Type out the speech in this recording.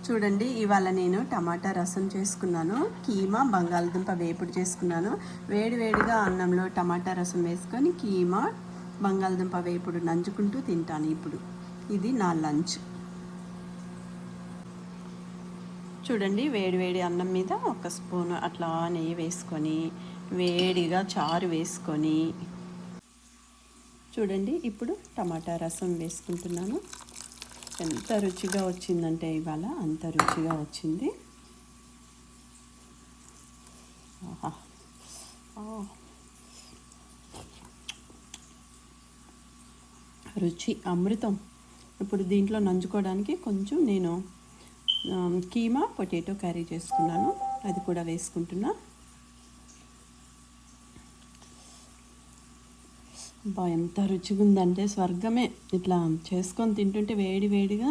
చూడండి, ఇవాళ నేను టమాటా రసం చేసుకున్నాను, కీమా బంగాళదుంప వేపుడు చేసుకున్నాను. వేడివేడిగా అన్నంలో టమాటా రసం వేసుకొని కీమా బంగాళదుంప వేపుడు నంచుకుంటూ తింటాను. ఇప్పుడు ఇది నా లంచ్. చూడండి, వేడివేడి అన్నం మీద ఒక స్పూన్ అట్లా నెయ్యి వేసుకొని వేడిగా చారు వేసుకొని, చూడండి ఇప్పుడు టమాటా రసం వేసుకుంటున్నాను. ఎంత రుచిగా వచ్చిందంటే ఇవాళ అంత రుచిగా వచ్చింది. ఆహా, రుచి అమృతం. ఇప్పుడు దీంట్లో నంచుకోవడానికి కొంచెం నేను కీమా పొటాటో కర్రీ చేసుకున్నాను, అది కూడా వేసుకుంటున్నా. ఎంత రుచిగా ఉందంటే స్వర్గమే. ఇట్లా చేసుకొని తింటుంటే వేడి వేడిగా